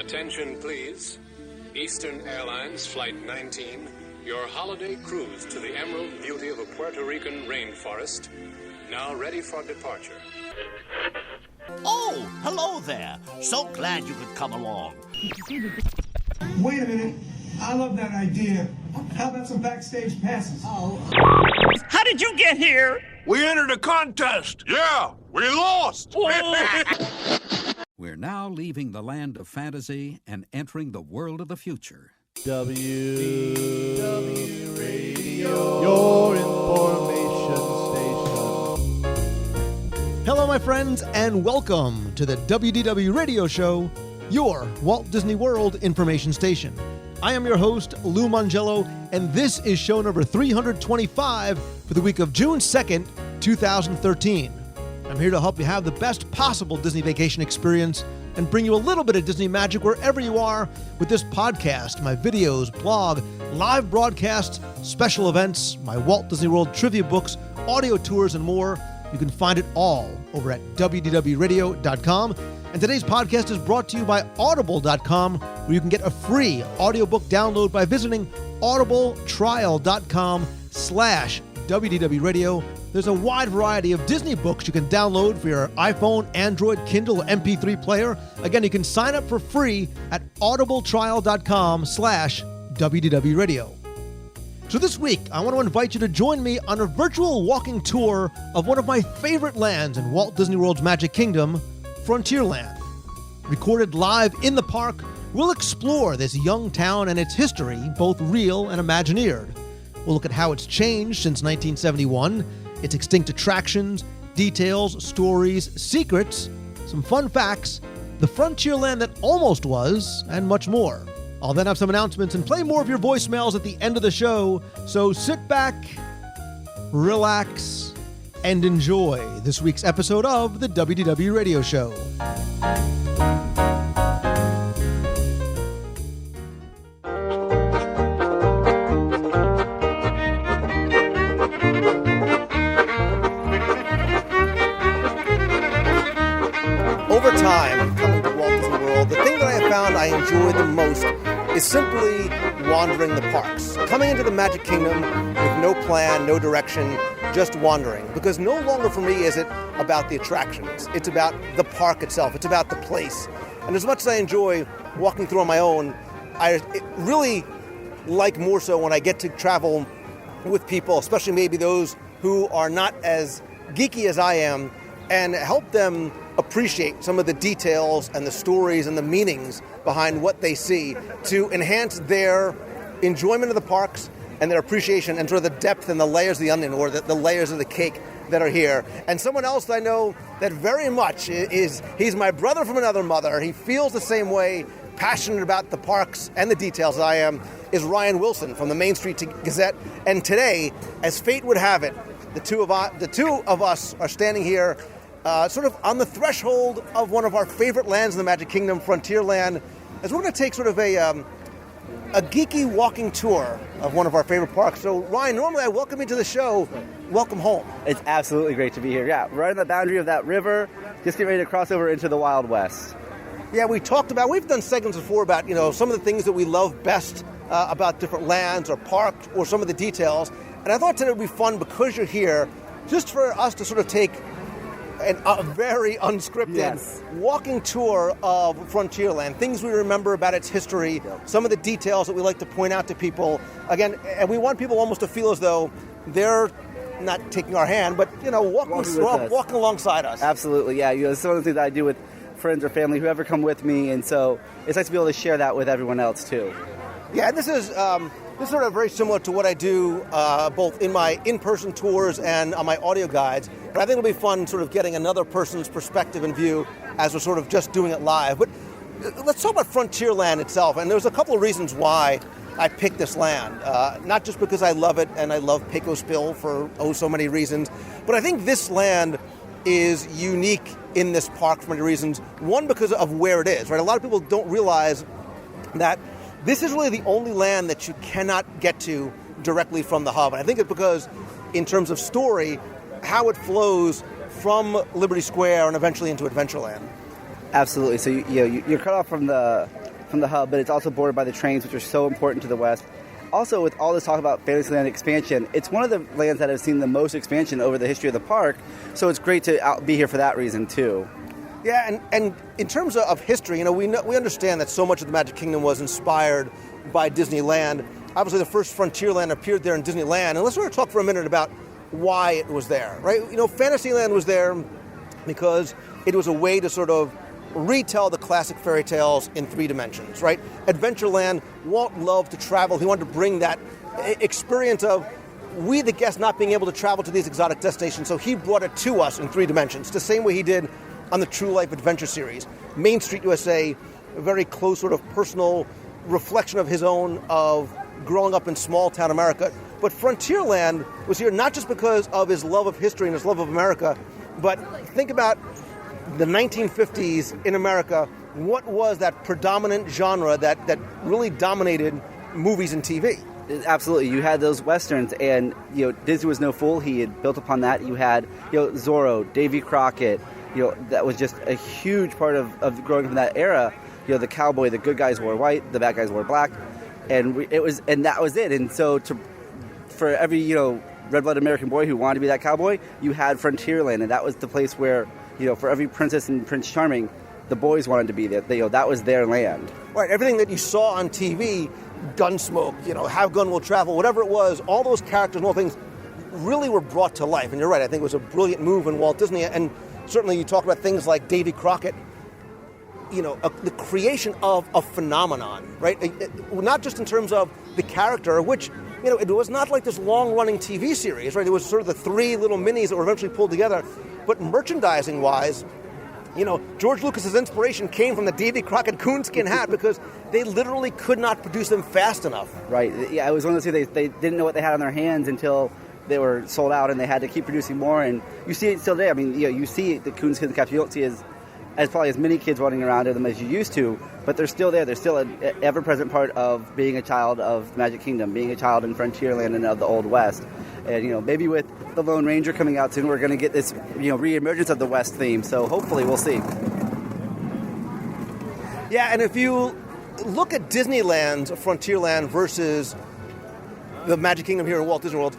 Attention, please. Eastern Airlines Flight 19, your holiday cruise to the emerald beauty of a Puerto Rican rainforest, now ready for departure. Oh, hello there. So glad you could come along. Wait a minute. I love that idea. How about some backstage passes? How did you get here? We entered a contest. Yeah, we lost. We're now leaving the land of fantasy and entering the world of the future. WDW Radio, your information station. Hello, my friends, and welcome to the WDW Radio Show, your Walt Disney World information station. I am your host, Lou Mongello, and this is show number 325 for the week of June 2nd, 2013. I'm here to help you have the best possible Disney vacation experience and bring you a little bit of Disney magic wherever you are with this podcast, my videos, blog, live broadcasts, special events, my Walt Disney World trivia books, audio tours, and more. You can find it all over at WDWRadio.com. And today's podcast is brought to you by Audible.com, where you can get a free audiobook download by visiting audibletrial.com/WDWRadio. There's a wide variety of Disney books you can download for your iPhone, Android, Kindle, or MP3 player. Again, you can sign up for free at audibletrial.com/WDWRadio. So this week, I want to invite you to join me on a virtual walking tour of one of my favorite lands in Walt Disney World's Magic Kingdom, Frontierland. Recorded live in the park, we'll explore this young town and its history, both real and imagineered. We'll look at how it's changed since 1971, its extinct attractions, details, stories, secrets, some fun facts, the Frontierland that almost was, and much more. I'll then have some announcements and play more of your voicemails at the end of the show, so sit back, relax, and enjoy this week's episode of the WDW Radio Show. Over time, coming to Walt Disney World, the thing that I have found I enjoy the most is simply wandering the parks. Coming into the Magic Kingdom with no plan, no direction, just wandering. Because no longer for me is it about the attractions. It's about the park itself. It's about the place. And as much as I enjoy walking through on my own, I really like more so when I get to travel with people, especially maybe those who are not as geeky as I am, and help them appreciate some of the details and the stories and the meanings behind what they see to enhance their enjoyment of the parks and their appreciation and sort of the depth and the layers of the onion, or the layers of the cake that are here. And someone else I know that very much he's my brother from another mother. He feels the same way, passionate about the parks and the details as I am, is Ryan Wilson from the Main Street Gazette. And today, as fate would have it, the two of us are standing here sort of on the threshold of one of our favorite lands in the Magic Kingdom, Frontierland, as we're going to take sort of a geeky walking tour of one of our favorite parks. So, Ryan, normally I welcome you to the show. Welcome home. It's absolutely great to be here. Yeah, right on the boundary of that river, just get ready to cross over into the Wild West. Yeah, we've done segments before about, some of the things that we love best about different lands or parks or some of the details. And I thought today would be fun because you're here, just for us to sort of take a very unscripted walking tour of Frontierland, things we remember about its history, some of the details that we like to point out to people. Again, and we want people almost to feel as though they're not taking our hand, but, walking alongside us. Absolutely, yeah. It's some of the things that I do with friends or family, whoever come with me, and so it's nice to be able to share that with everyone else, too. Yeah, and this is sort of very similar to what I do both in my in-person tours and on my audio guides. But I think it'll be fun sort of getting another person's perspective and view as we're sort of just doing it live. But let's talk about Frontierland itself. And there's a couple of reasons why I picked this land. Not just because I love it and I love Pecos Bill for so many reasons, but I think this land is unique in this park for many reasons. One, because of where it is, right? A lot of people don't realize that this is really the only land that you cannot get to directly from the hub. And I think it's because, in terms of story, how it flows from Liberty Square and eventually into Adventureland. Absolutely. So you're cut off from the from the hub, but it's also bordered by the trains, which are so important to the West. Also, with all this talk about Fantasyland expansion, it's one of the lands that have seen the most expansion over the history of the park, so it's great to be here for that reason, too. Yeah, and in terms of history, we understand that so much of the Magic Kingdom was inspired by Disneyland. Obviously, the first Frontierland appeared there in Disneyland, and let's sort of talk for a minute about why it was there, right? Fantasyland was there because it was a way to sort of retell the classic fairy tales in 3 dimensions, right? Adventureland, Walt loved to travel. He wanted to bring that experience of we, the guests, not being able to travel to these exotic destinations, so he brought it to us in 3 dimensions, the same way he did on the True Life Adventure series. Main Street USA, a very close sort of personal reflection of his own of growing up in small-town America. But Frontierland was here not just because of his love of history and his love of America, but think about the 1950s in America. What was that predominant genre that really dominated movies and TV? Absolutely. You had those Westerns, and Disney was no fool. He had built upon that. You had Zorro, Davy Crockett. That was just a huge part of growing up in that era. The cowboy, the good guys wore white, the bad guys wore black, and that was it. And so for every red-blooded American boy who wanted to be that cowboy, you had Frontierland, and that was the place where for every princess and Prince Charming, the boys wanted to be there. That was their land. Right. Everything that you saw on TV, Gunsmoke, How Gun Will Travel, whatever it was, all those characters and all things really were brought to life. And you're right. I think it was a brilliant move in Walt Disney. And certainly you talk about things like Davy Crockett, the creation of a phenomenon, right? Not just in terms of the character, which, it was not like this long-running TV series, right? It was sort of the 3 little minis that were eventually pulled together. But merchandising-wise, George Lucas's inspiration came from the Davy Crockett coonskin hat because they literally could not produce them fast enough. Right. Yeah, it was one of those things they didn't know what they had on their hands until they were sold out, and they had to keep producing more. And you see it still today. I mean, you see the coonskin caps. You don't see as probably as many kids running around in them as you used to, but they're still there. They're still an ever-present part of being a child of the Magic Kingdom, being a child in Frontierland and of the Old West. And, maybe with the Lone Ranger coming out soon, we're going to get this, re-emergence of the West theme. So hopefully we'll see. Yeah, and if you look at Disneyland's Frontierland versus the Magic Kingdom here in Walt Disney World,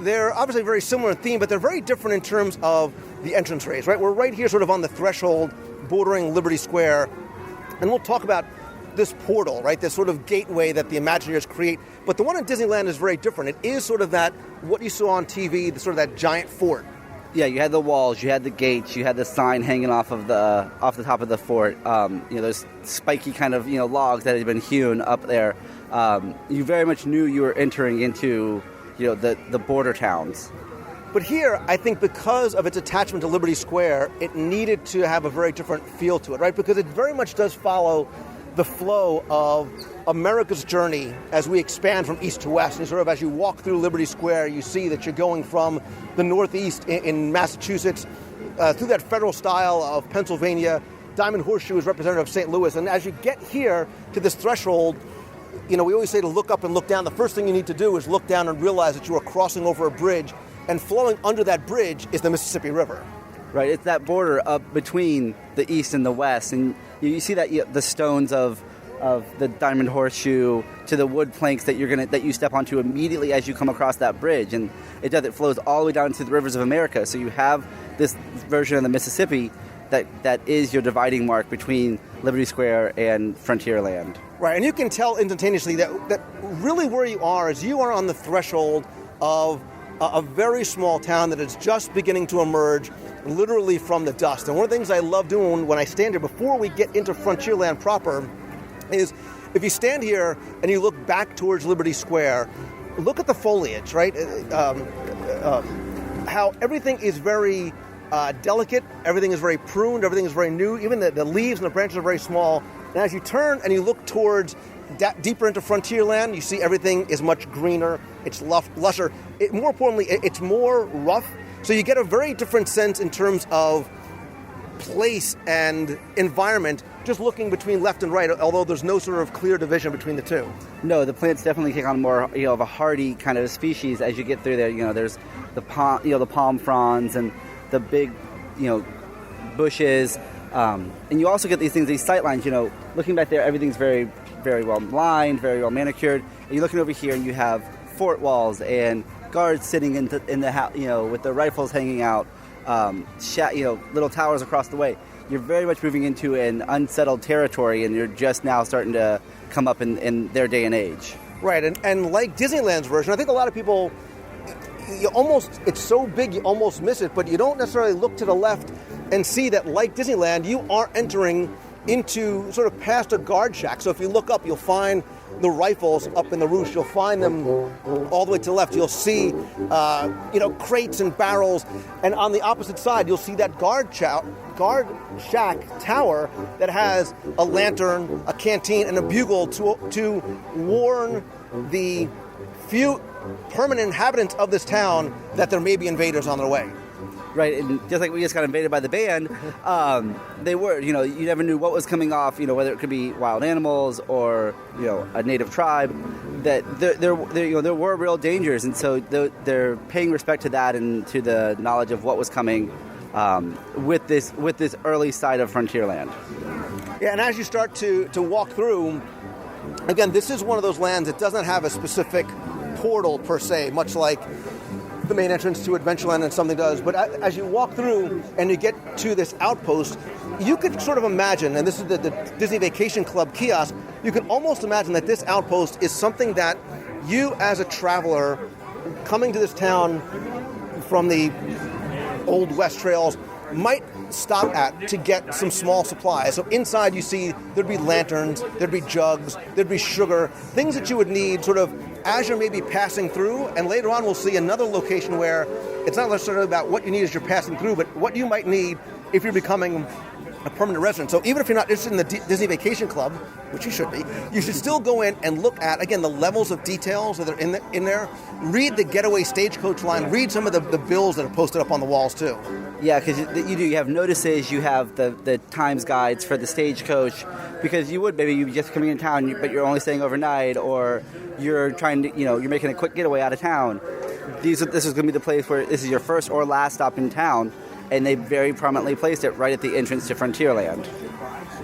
they're obviously very similar in theme, but they're very different in terms of the entrance rates, right? We're right here sort of on the threshold bordering Liberty Square, and we'll talk about this portal, right? This sort of gateway that the Imagineers create. But the one in Disneyland is very different. It is sort of that, what you saw on TV, the sort of that giant fort. Yeah, you had the walls, you had the gates, you had the sign hanging off the top of the fort. Those spiky kind of logs that had been hewn up there. You very much knew you were entering into the border towns. But here, I think because of its attachment to Liberty Square, it needed to have a very different feel to it, right? Because it very much does follow the flow of America's journey as we expand from east to west. And sort of as you walk through Liberty Square, you see that you're going from the northeast in Massachusetts through that federal style of Pennsylvania. Diamond Horseshoe is representative of St. Louis. And as you get here to this threshold, we always say to look up and look down. The first thing you need to do is look down and realize that you are crossing over a bridge, and flowing under that bridge is the Mississippi River. Right, it's that border up between the east and the west, and you see that the stones of the Diamond Horseshoe to the wood planks that you step onto immediately as you come across that bridge, and it flows all the way down to the rivers of America. So you have this version of the Mississippi that is your dividing mark between Liberty Square and Frontierland. Right, and you can tell instantaneously that really where you are is you are on the threshold of a very small town that is just beginning to emerge literally from the dust. And one of the things I love doing when I stand here before we get into Frontierland proper is if you stand here and you look back towards Liberty Square, look at the foliage, right? How everything is very delicate, everything is very pruned, everything is very new, even the leaves and the branches are very small. And as you turn and you look towards deeper into Frontierland, you see everything is much greener, it's lusher. More importantly, it's more rough. So you get a very different sense in terms of place and environment just looking between left and right, although there's no sort of clear division between the two. No, the plants definitely take on more of a hardy kind of species as you get through there. There's the palm fronds and the big bushes. And you also get these sight lines. Looking back there, everything's very, very well lined, very well manicured. And you're looking over here, and you have fort walls and guards sitting in the house, with their rifles hanging out, little towers across the way. You're very much moving into an unsettled territory, and you're just now starting to come up in their day and age. Right, and like Disneyland's version, I think a lot of people, it's so big you almost miss it, but you don't necessarily look to the left and see that, like Disneyland, you are entering into sort of past a guard shack. So if you look up, you'll find the rifles up in the roof. You'll find them all the way to the left. You'll see, crates and barrels. And on the opposite side, you'll see that guard shack tower that has a lantern, a canteen, and a bugle to warn the few permanent inhabitants of this town that there may be invaders on their way. Right, and just like we just got invaded by the band, they were, you never knew what was coming off, whether it could be wild animals or, a native tribe, that there were real dangers, and so they're paying respect to that and to the knowledge of what was coming with this early side of Frontierland. Yeah, and as you start to walk through, again, this is one of those lands that doesn't have a specific portal per se, much like the main entrance to Adventureland and something does. But as you walk through and you get to this outpost, you could sort of imagine, and this is the Disney Vacation Club kiosk, you can almost imagine that this outpost is something that you as a traveler coming to this town from the Old West trails might stop at to get some small supplies. So inside you see there'd be lanterns, there'd be jugs, there'd be sugar, things that you would need sort of as you're maybe passing through. And later on we'll see another location where it's not necessarily about what you need as you're passing through, but what you might need if you're becoming a permanent resident. So even if you're not interested in the Disney Vacation Club, which you should be, you should still go in and look at, again, the levels of details that are in there. Read the Getaway Stagecoach line. Read some of the bills that are posted up on the walls, too. Yeah, because you have notices, you have the times guides for the Stagecoach, because you would, maybe you're just coming in town, but you're only staying overnight, or you're trying to, you're making a quick getaway out of town. This is going to be the place where this is your first or last stop in town, and they very prominently placed it right at the entrance to Frontierland.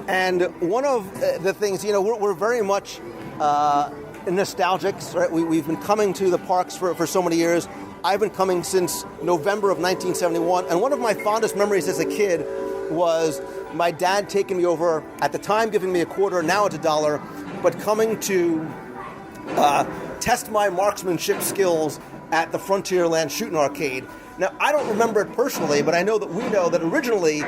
And one of the things, we're very much nostalgics, right? We've been coming to the parks for so many years. I've been coming since November of 1971, and one of my fondest memories as a kid was my dad taking me over, at the time giving me $0.25, now it's $1, but coming to test my marksmanship skills at the Frontierland Shooting Arcade. Now, I don't remember it personally, but I know that originally,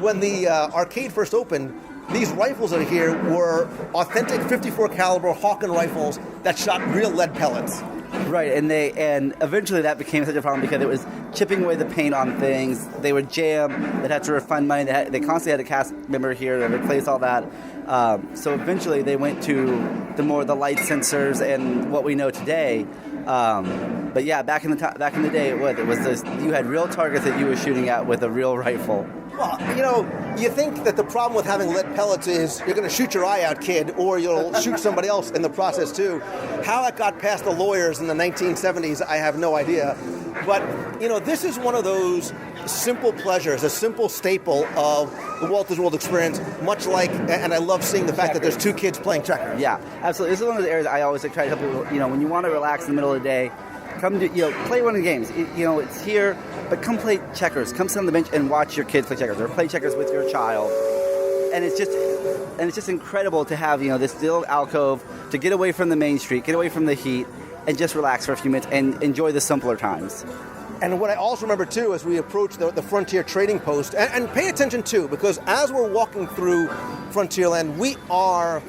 when the arcade first opened, these rifles that are here were authentic 54 caliber Hawken rifles that shot real lead pellets. Right, and eventually that became such a problem because it was chipping away the paint on things. They would jam. They'd have to refund money. They constantly had a cast member here to replace all that. So eventually they went to the light sensors and what we know today. But yeah, back in the day, it was this. You had real targets that you were shooting at with a real rifle. Well, you think that the problem with having lead pellets is you're going to shoot your eye out, kid, or you'll shoot somebody else in the process too. How that got past the lawyers in the 1970s, I have no idea. But, this is one of those simple pleasures, a simple staple of the Walt Disney World experience, much like, and I love seeing the fact that there's two kids playing checkers. Yeah, absolutely. This is one of the areas I always try to help people, when you want to relax in the middle of the day, come to, play one of the games. It's here, but come play checkers. Come sit on the bench and watch your kids play checkers, or play checkers with your child. And it's just incredible to have, this little alcove to get away from the main street, get away from the heat, and just relax for a few minutes and enjoy the simpler times. And what I also remember, too, as we approach the Frontier Trading Post, and pay attention, too, because as we're walking through Frontierland, we are,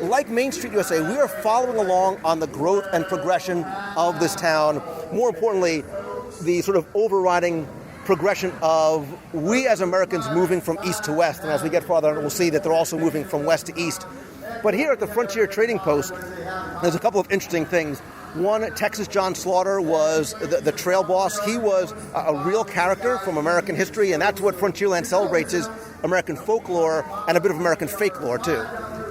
like Main Street USA, we are following along on the growth and progression of this town. More importantly, the sort of overriding progression of we as Americans moving from east to west. And as we get farther, we'll see that they're also moving from west to east. But here at the Frontier Trading Post, there's a couple of interesting things. One, Texas John Slaughter was the trail boss. He was a real character from American history, and that's what Frontierland celebrates, is American folklore and a bit of American fake lore, too.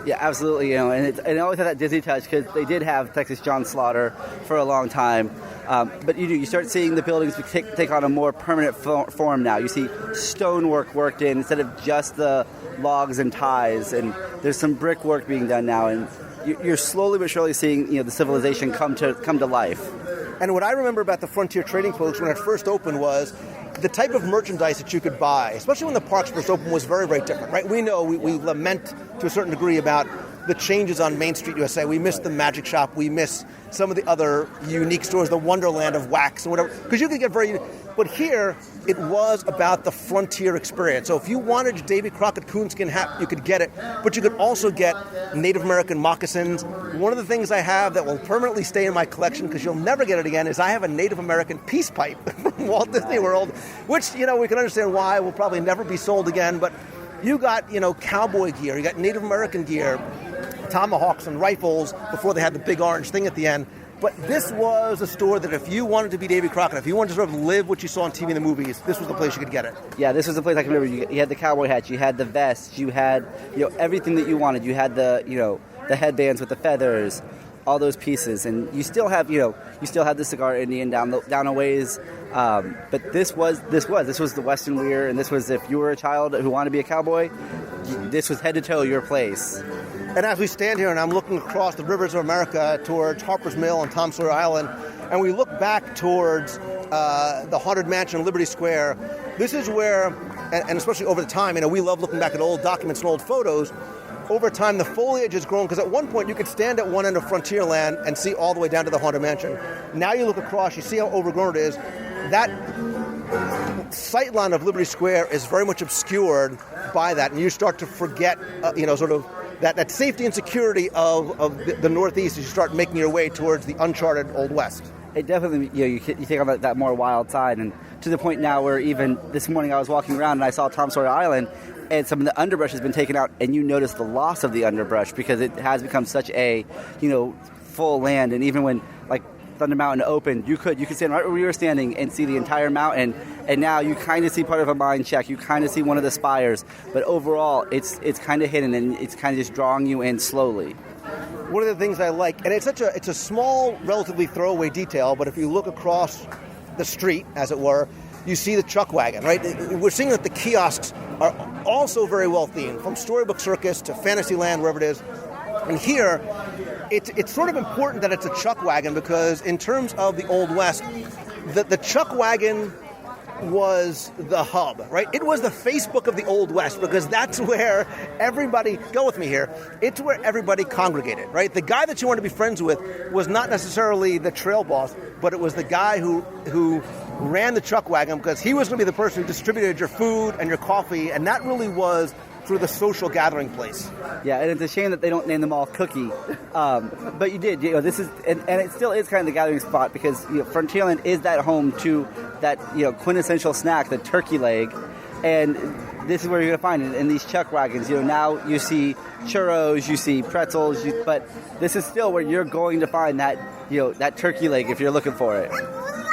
Yeah, absolutely. And it always had that Disney touch because they did have Texas John Slaughter for a long time. But you start seeing the buildings take on a more permanent form now. You see stonework worked in instead of just the logs and ties, and there's some brickwork being done now, and you're slowly but surely seeing the civilization come to life. And what I remember about the Frontier Trading Post when it first opened was the type of merchandise that you could buy, especially when the parks first opened, was very, very different, right? We know we lament to a certain degree about the changes on Main Street USA. We miss the Magic Shop. We miss some of the other unique stores, the Wonderland of wax and whatever, because you could get very... But here, it was about the Frontier experience. So if you wanted your Davy Crockett coonskin hat, you could get it, but you could also get Native American moccasins. One of the things I have that will permanently stay in my collection, because you'll never get it again, is I have a Native American peace pipe from Walt Disney World, which, we can understand why will probably never be sold again, but you got, cowboy gear, you got Native American gear, tomahawks and rifles before they had the big orange thing at the end. But this was a store that if you wanted to be Davy Crockett, if you wanted to sort of live what you saw on TV and the movies, this was the place you could get it. Yeah, this was the place I can remember. You had the cowboy hats, you had the vests, you had everything that you wanted. You had the the headbands with the feathers, all those pieces, and you still have the Cigar Indian down a ways. But this was the Western Weir, and this was, if you were a child who wanted to be a cowboy, this was head to toe your place. And as we stand here and I'm looking across the rivers of America towards Harper's Mill and Tom Sawyer Island, and we look back towards the Haunted Mansion, Liberty Square, this is where, and especially over the time, we love looking back at old documents and old photos. Over time, the foliage has grown, because at one point you could stand at one end of Frontierland and see all the way down to the Haunted Mansion. Now you look across, you see how overgrown it is. That sightline of Liberty Square is very much obscured by that, and you start to forget, sort of that safety and security of the Northeast as you start making your way towards the uncharted Old West. It definitely, you take on that more wild side, and to the point now where even this morning I was walking around and I saw Tom Sawyer Island, and some of the underbrush has been taken out, and you notice the loss of the underbrush because it has become such a, full land. And even when, like, Thunder Mountain opened, you could stand right where we were standing and see the entire mountain, and now you kind of see part of a mine shack, you kind of see one of the spires, but overall it's kind of hidden, and it's kind of just drawing you in slowly. One of the things I like, and it's a small, relatively throwaway detail, but if you look across the street, as it were, you see the chuck wagon, right? We're seeing that the kiosks are also very well themed, from Storybook Circus to Fantasyland, wherever it is. And here, it's sort of important that it's a chuck wagon, because in terms of the Old West, the chuck wagon was the hub, right? It was the Facebook of the Old West, because that's where everybody, go with me here, it's where everybody congregated, right? The guy that you wanted to be friends with was not necessarily the trail boss, but it was the guy who ran the chuck wagon, because he was going to be the person who distributed your food and your coffee, and that really was sort of the social gathering place. Yeah, and it's a shame that they don't name them all Cookie, but you did. This is, and it still is kind of the gathering spot, because Frontierland is that home to that quintessential snack, the turkey leg, and this is where you're going to find it in these chuck wagons. Now you see churros, you see pretzels, but this is still where you're going to find that that turkey leg if you're looking for it.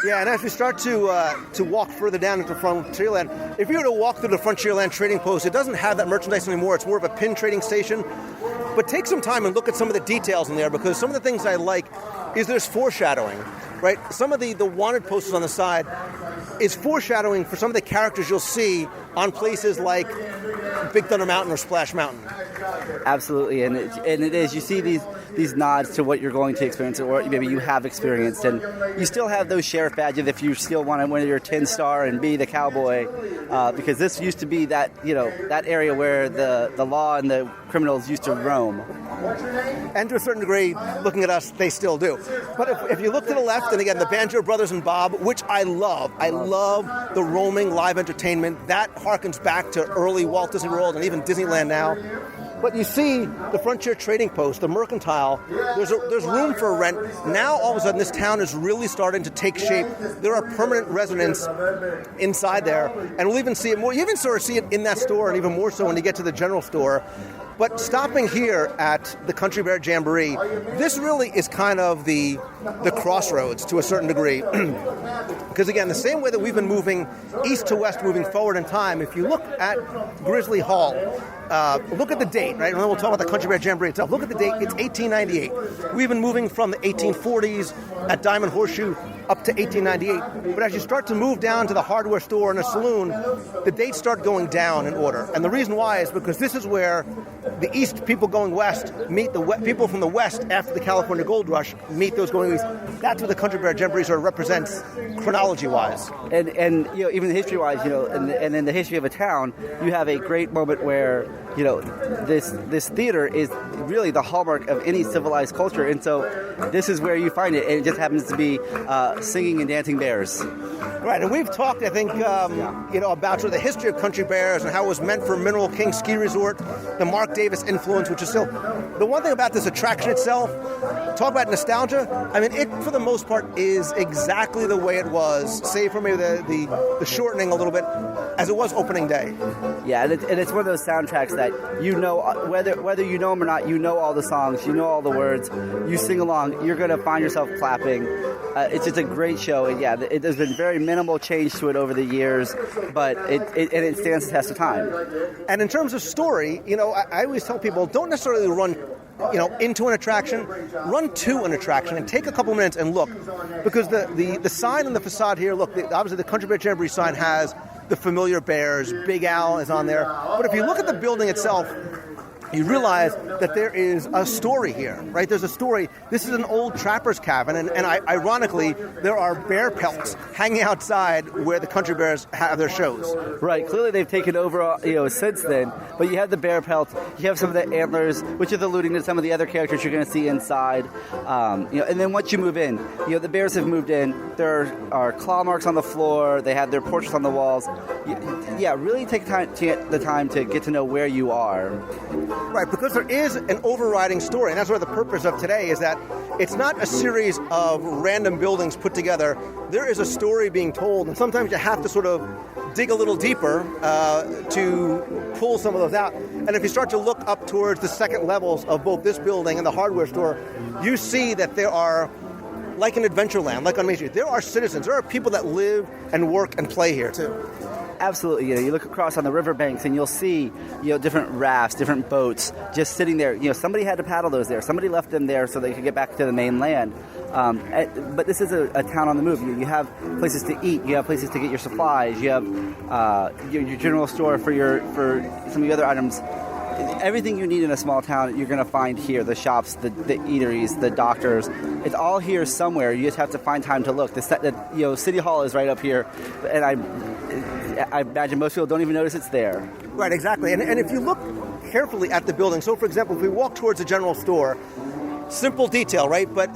Yeah, and as we start to walk further down into Frontierland, if you were to walk through the Frontierland Trading Post, it doesn't have that merchandise anymore. It's more of a pin trading station. But take some time and look at some of the details in there, because some of the things I like is there's foreshadowing, right? Some of the wanted posters on the side is foreshadowing for some of the characters you'll see on places like Big Thunder Mountain or Splash Mountain. Absolutely, and it is. You see these nods to what you're going to experience, or maybe you have experienced, and you still have those sheriff badges if you still want to win your 10-star and be the cowboy, because this used to be that that area where the law and the criminals used to roam. And to a certain degree, looking at us, they still do. But if you look to the left, and again, the Banjo Brothers and Bob, which I love the roaming live entertainment. That harkens back to early Walt Disney World and even Disneyland now. But you see the Frontier Trading Post, the Mercantile, there's room for rent. Now, all of a sudden, this town is really starting to take shape. There are permanent residents inside there, and we'll even see it more. You even sort of see it in that store, and even more so when you get to the general store. But stopping here at the Country Bear Jamboree, this really is kind of the crossroads to a certain degree. Because again, the same way that we've been moving east to west, moving forward in time, if you look at Grizzly Hall, look at the date, right? And then we'll talk about the Country Bear Jamboree itself. Look at the date, it's 1898. We've been moving from the 1840s at Diamond Horseshoe up to 1898. But as you start to move down to the hardware store and a saloon, the dates start going down in order. And the reason why is because this is where the east people going west meet the people from the west after the California Gold Rush meet those going east. That's what the Country Bear Jamboree sort of represents chronology-wise. And even history-wise, and in the history of a town, you have a great moment where, this theater is really the hallmark of any civilized culture. And so this is where you find it. And it just happens to be singing and dancing bears. Right, and we've talked, I think, about sort of the history of Country Bears and how it was meant for Mineral King Ski Resort, the Mark Davis influence, which is still... The one thing about this attraction itself, talk about nostalgia, I mean, it, for the most part, is exactly the way it was, save for maybe the shortening a little bit, as it was opening day. Yeah, and it's one of those soundtracks that whether you know them or not, you know all the songs, you know all the words, you sing along, you're going to find yourself clapping. It's just a great show, and yeah, there's been very minimal change to it over the years, but it stands the test of time. And in terms of story, I always tell people, don't necessarily run into an attraction, run to an attraction and take a couple minutes and look, because the sign on the facade here, look, obviously the Country Bear Jamboree sign has the familiar bears, Big Al is on there, but if you look at the building itself, you realize that there is a story here, right? There's a story. This is an old trapper's cabin, and ironically, there are bear pelts hanging outside where the Country Bears have their shows. Right. Clearly, they've taken over, since then. But you have the bear pelts. You have some of the antlers, which is alluding to some of the other characters you're going to see inside. And then once you move in, the bears have moved in. There are claw marks on the floor. They have their portraits on the walls. Yeah, really take the time to get to know where you are. Right, because there is an overriding story, and that's where the purpose of today is that it's not a series of random buildings put together. There is a story being told, and sometimes you have to sort of dig a little deeper to pull some of those out. And if you start to look up towards the second levels of both this building and the hardware store, you see that there are, like in Adventureland, like on Main Street, there are citizens, there are people that live and work and play here too. Absolutely. You look across on the riverbanks and you'll see, different rafts, different boats just sitting there. Somebody had to paddle those there. Somebody left them there so they could get back to the mainland. But this is a town on the move. You have places to eat. You have places to get your supplies. You have your general store for some of the other items. Everything you need in a small town, you're going to find here. The shops, the eateries, the doctors. It's all here somewhere. You just have to find time to look. City Hall is right up here, and I imagine most people don't even notice it's there. Right, exactly. And if you look carefully at the building, so for example, if we walk towards the general store, simple detail, right? But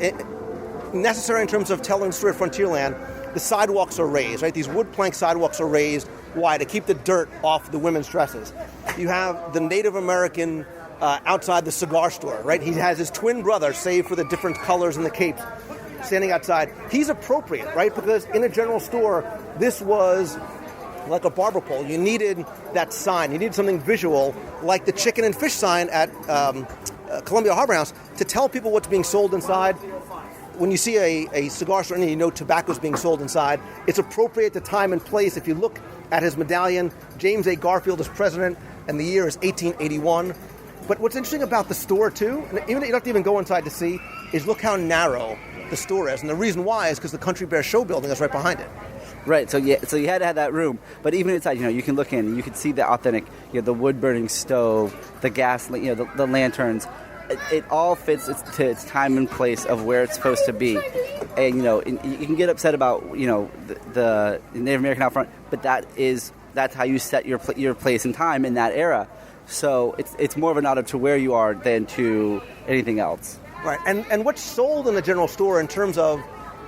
necessary in terms of telling the story of Frontierland, the sidewalks are raised, right? These wood plank sidewalks are raised. Why? To keep the dirt off the women's dresses. You have the Native American outside the cigar store, right? He has his twin brother, save for the different colors and the capes, standing outside. He's appropriate, right? Because in a general store, this was like a barber pole. You needed that sign. You needed something visual, like the chicken and fish sign at Columbia Harbor House, to tell people what's being sold inside. When you see a cigar store and you know tobacco's being sold inside, it's appropriate to time and place. If you look at his medallion, James A. Garfield is president, and the year is 1881. But what's interesting about the store, too, and even you don't have to even go inside to see, is look how narrow the store is. And the reason why is because the Country Bear show building is right behind it. Right, so you had to have that room. But even inside, you can look in, you can see the authentic, the wood-burning stove, the gas, the lanterns. It all fits to its time and place of where it's supposed to be. And, you can get upset about, the Native American out front, but that's how you set your place and time in that era. So it's more of a nod to where you are than to anything else. Right, and what's sold in the general store in terms of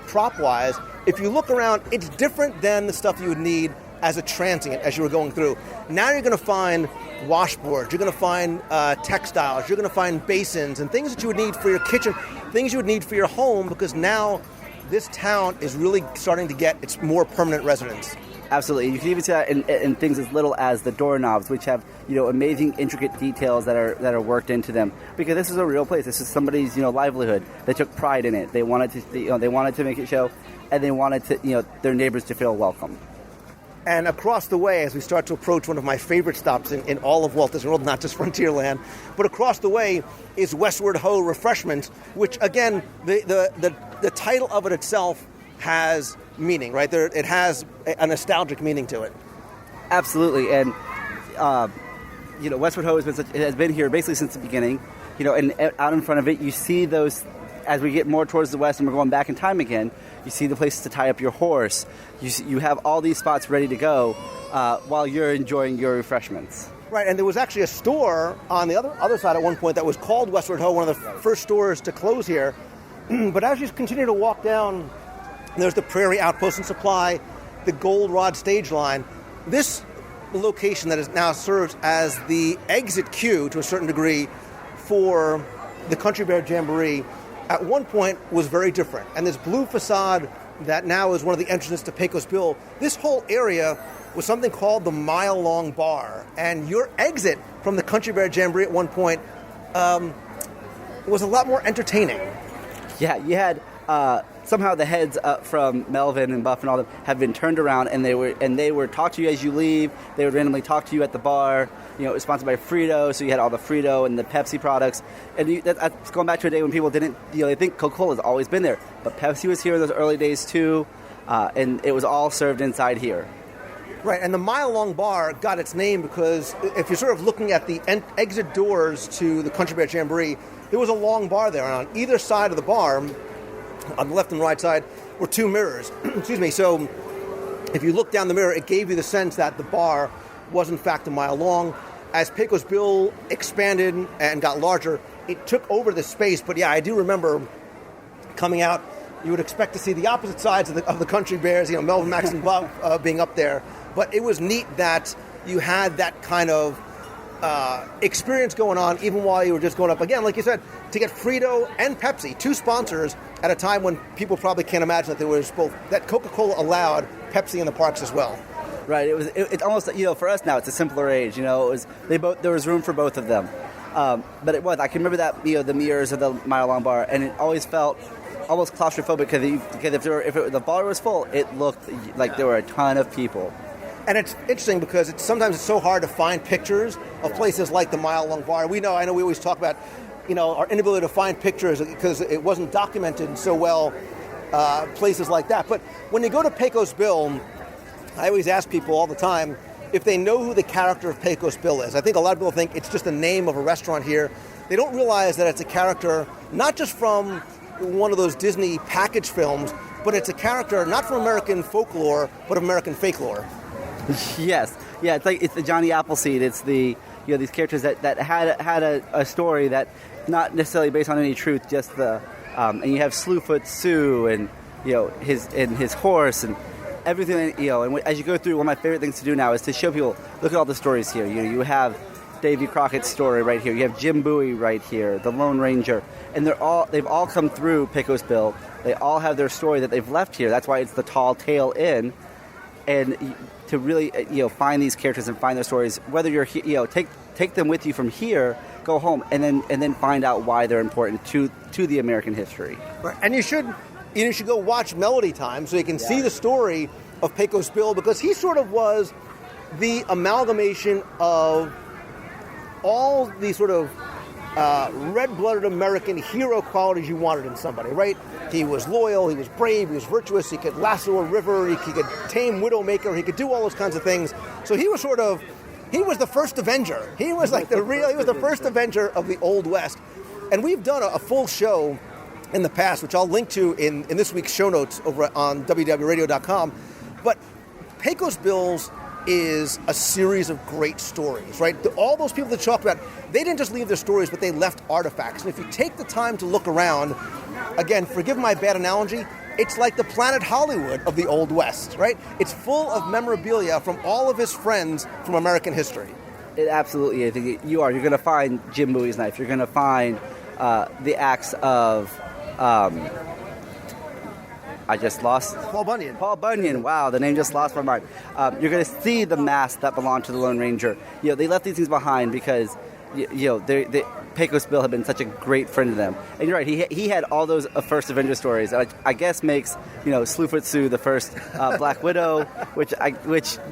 prop-wise, if you look around, it's different than the stuff you would need as a transient as you were going through. Now you're going to find washboards, you're going to find textiles, you're going to find basins and things that you would need for your kitchen, things you would need for your home, because now this town is really starting to get its more permanent residents. Absolutely. You can even see that in things as little as the doorknobs, which have, amazing intricate details that are worked into them. Because this is a real place. This is somebody's, livelihood. They took pride in it. They wanted to make it show, and they wanted to, their neighbors to feel welcome. And across the way, as we start to approach one of my favorite stops in all of Walt Disney World, not just Frontierland, but across the way is Westward Ho Refreshment, which, again, the title of it itself has meaning, right? It has a nostalgic meaning to it. Absolutely, and Westward Ho has been here basically since the beginning. And out in front of it, you see those. As we get more towards the west and we're going back in time again, you see the places to tie up your horse. You have all these spots ready to go while you're enjoying your refreshments. Right, and there was actually a store on the other side at one point that was called Westward Ho, one of the first stores to close here. But as you continue to walk down, there's the Prairie Outpost and Supply, the Goldenrod Stage Line. This location that is now serves as the exit queue to a certain degree for the Country Bear Jamboree, at one point was very different. And this blue facade that now is one of the entrances to Pecos Bill, this whole area was something called the Mile Long Bar. And your exit from the Country Bear Jamboree at one point was a lot more entertaining. Yeah, you had somehow the heads up from Melvin and Buff and all them have been turned around, and they were talk to you as you leave. They would randomly talk to you at the bar. It was sponsored by Frito, so you had all the Frito and the Pepsi products. And that's going back to a day when people didn't, they think Coca-Cola has always been there, but Pepsi was here in those early days too, and it was all served inside here. Right, and the Mile Long Bar got its name because if you're sort of looking at the exit doors to the Country Bear Jamboree, there was a long bar there, and on either side of the bar, on the left and right side, were two mirrors. Excuse me. So if you look down the mirror, it gave you the sense that the bar was in fact a mile long. As Pecos Bill expanded and got larger, it took over the space. But yeah, I do remember coming out, you would expect to see the opposite sides of the Country Bears, Melvin, Max, and Bob being up there. But it was neat that you had that kind of experience going on even while you were just going up. Again, like you said, to get Frito and Pepsi, two sponsors, at a time when people probably can't imagine that there was both, that Coca-Cola allowed Pepsi in the parks as well. Right. It's almost, for us now, it's a simpler age. There was room for both of them. But it was. I can remember that, the mirrors of the Mile Long Bar, and it always felt almost claustrophobic because if the bar was full, it looked like there were a ton of people. And it's interesting because sometimes it's so hard to find pictures of places like the Mile Long Bar. I know we always talk about, our inability to find pictures because it wasn't documented so well, places like that. But when you go to Pecos Bill, I always ask people all the time if they know who the character of Pecos Bill is. I think a lot of people think it's just the name of a restaurant here. They don't realize that it's a character not just from one of those Disney package films, but it's a character not from American folklore, but American fake-lore. Yes. Yeah, it's the Johnny Appleseed. It's the these characters that had a story that not necessarily based on any truth, just and you have Slewfoot Sue and his horse and everything, and as you go through, one of my favorite things to do now is to show people, look at all the stories here. You have Davy Crockett's story right here. You have Jim Bowie right here, the Lone Ranger, and they've all come through Pecos Bill. They all have their story that they've left here. That's why it's the Tall Tale Inn. And to really, find these characters and find their stories, whether you're, take them with you from here, go home, and then find out why they're important to the American history. Right. And you should go watch Melody Time so you can see the story of Pecos Bill, because he sort of was the amalgamation of all these sort of red-blooded American hero qualities you wanted in somebody, right? He was loyal, he was brave, he was virtuous, he could lasso a river, he could tame Widowmaker, he could do all those kinds of things. So he was the first Avenger. He was the first Avenger of the Old West. And we've done a full show in the past, which I'll link to in this week's show notes over on WDWradio.com. But Pecos Bills is a series of great stories, right? All those people that talk about, they didn't just leave their stories, but they left artifacts. And if you take the time to look around, again, forgive my bad analogy, it's like the Planet Hollywood of the Old West, right? It's full of memorabilia from all of his friends from American history. It absolutely, I think you are. You're going to find Jim Bowie's knife. You're going to find the axe of I just lost Paul Bunyan. Paul Bunyan. Wow, the name just lost my mind. You're going to see the mask that belonged to the Lone Ranger. They left these things behind because Pecos Bill had been such a great friend to them. And you're right, he had all those first Avenger stories. I guess makes Slewfoot Sue the first Black Widow, which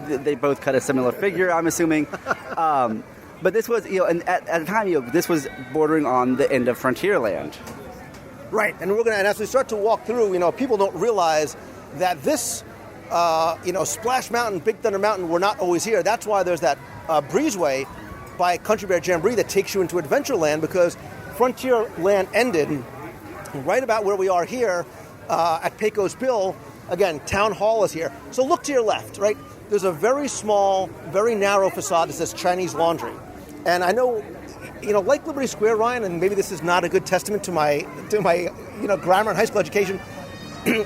they both cut a similar figure, I'm assuming. But this was and at the time this was bordering on the end of Frontierland. Right, and and as we start to walk through, people don't realize that this, Splash Mountain, Big Thunder Mountain were not always here. That's why there's that breezeway by Country Bear Jamboree that takes you into Adventureland, because Frontierland ended right about where we are here at Pecos Bill. Again, Town Hall is here. So look to your left, right? There's a very small, very narrow facade that says Chinese Laundry. And I know, like Liberty Square, Ryan, and maybe this is not a good testament to my grammar and high school education,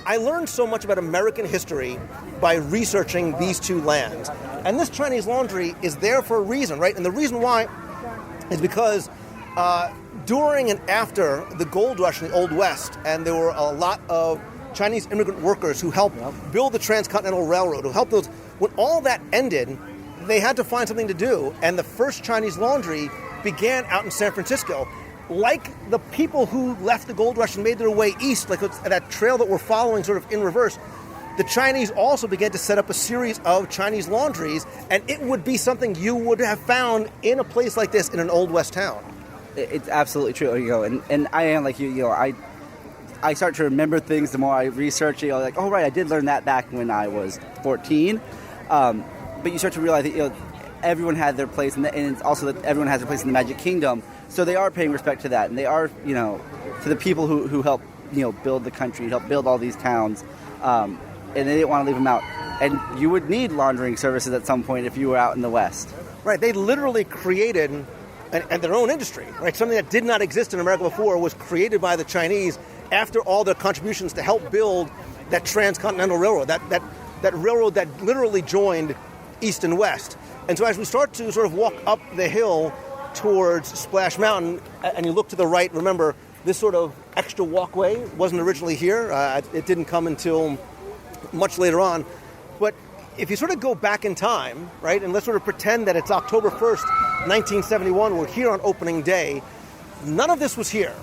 I learned so much about American history by researching these two lands. And this Chinese Laundry is there for a reason, right? And the reason why is because during and after the gold rush in the Old West, and there were a lot of Chinese immigrant workers who helped build the Transcontinental Railroad, who helped those, when all that ended, they had to find something to do. And the first Chinese Laundry began out in San Francisco. Like the people who left the gold rush and made their way east, like that trail that we're following sort of in reverse, the Chinese also began to set up a series of Chinese laundries, and it would be something you would have found in a place like this in an Old West town. It's absolutely true, and I am like you, I start to remember things the more I research it. Like, oh right, I did learn that back when I was 14. But you start to realize that everyone had their place, and it's also that everyone has their place in the Magic Kingdom. So they are paying respect to that, and they are, to the people who helped, build the country, help build all these towns, and they didn't want to leave them out. And you would need laundering services at some point if you were out in the West. Right, they literally created and their own industry, right? Something that did not exist in America before was created by the Chinese after all their contributions to help build that Transcontinental Railroad, that railroad that literally joined East and West. And so as we start to sort of walk up the hill towards Splash Mountain, and you look to the right, remember, this sort of extra walkway wasn't originally here. It didn't come until much later on. But if you sort of go back in time, right, and let's sort of pretend that it's October 1st, 1971, we're here on opening day, none of this was here,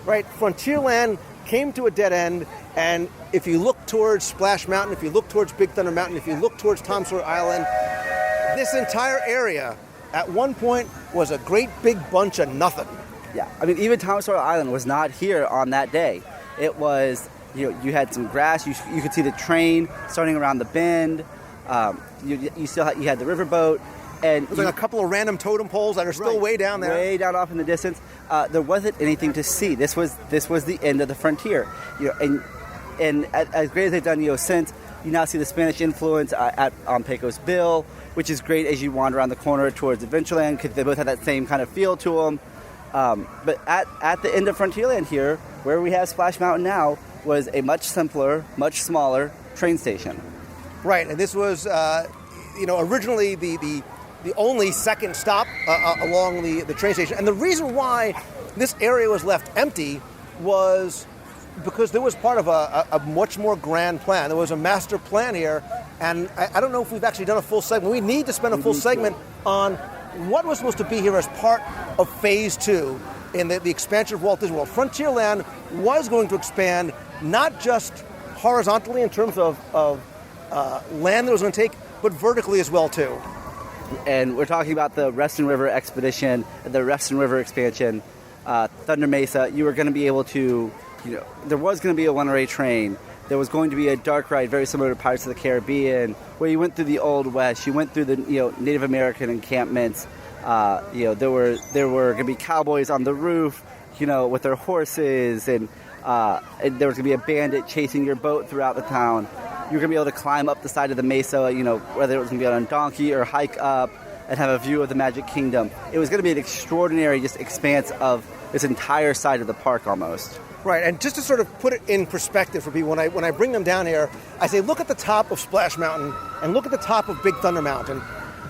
right? Frontierland came to a dead end, and if you look towards Splash Mountain, if you look towards Big Thunder Mountain, if you look towards Tom Sawyer Island, this entire area at one point was a great big bunch of nothing. Yeah, I mean, even Tom Sawyer Island was not here on that day. It was, you had some grass, you could see the train starting around the bend, you had the riverboat, and there's like a couple of random totem poles that are still way down there. Way down off in the distance. There wasn't anything to see. This was the end of the frontier. And as great as they've done, since, you now see the Spanish influence on Pecos Bill, which is great as you wander around the corner towards Adventureland, because they both have that same kind of feel to them. But at the end of Frontierland here, where we have Splash Mountain now, was a much simpler, much smaller train station. Right, and this was, originally the only second stop along the train station. And the reason why this area was left empty was because there was part of a much more grand plan. There was a master plan here, and I don't know if we've actually done a full segment. We need to spend a full segment on what was supposed to be here as part of Phase 2 in the expansion of Walt Disney World. Frontierland was going to expand not just horizontally in terms of land that it was going to take, but vertically as well, too. And we're talking about the Reston River Expedition, the Reston River expansion, Thunder Mesa. You were going to be able to, there was going to be a one-way train. There was going to be a dark ride very similar to Pirates of the Caribbean, where you went through the Old West. You went through the Native American encampments. There were going to be cowboys on the roof, with their horses, and there was going to be a bandit chasing your boat throughout the town. You were going to be able to climb up the side of the mesa, whether it was going to be on a donkey or hike up and have a view of the Magic Kingdom. It was going to be an extraordinary just expanse of this entire side of the park almost. Right, and just to sort of put it in perspective for people, when I bring them down here, I say look at the top of Splash Mountain and look at the top of Big Thunder Mountain.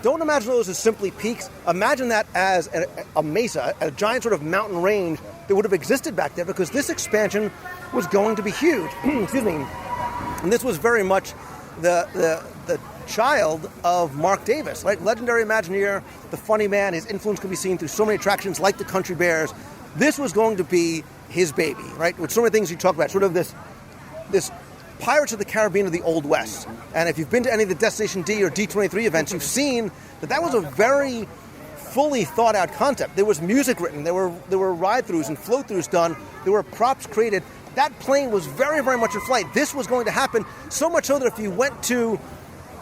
Don't imagine those as simply peaks. Imagine that as a mesa, a giant sort of mountain range that would have existed back there, because this expansion was going to be huge. Excuse me. And this was very much the child of Mark Davis, right? Legendary Imagineer, the funny man. His influence could be seen through so many attractions like the Country Bears. This was going to be his baby, right? With so many things you talk about, sort of this Pirates of the Caribbean of the Old West. And if you've been to any of the Destination D or D23 events, you've seen that was a very fully thought out concept. There was music written, there were ride-throughs and flow-throughs done, there were props created. That plane was very, very much in flight. This was going to happen, so much so that if you went to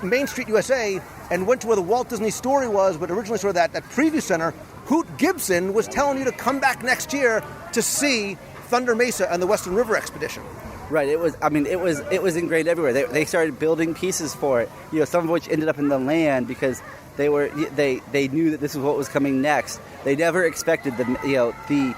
Main Street USA and went to where the Walt Disney Story was, but originally sort of that preview center, Hoot Gibson was telling you to come back next year to see Thunder Mesa and the Western River Expedition. Right. It was ingrained everywhere. They started building pieces for it. Some of which ended up in the land because they knew that this was what was coming next. They never expected the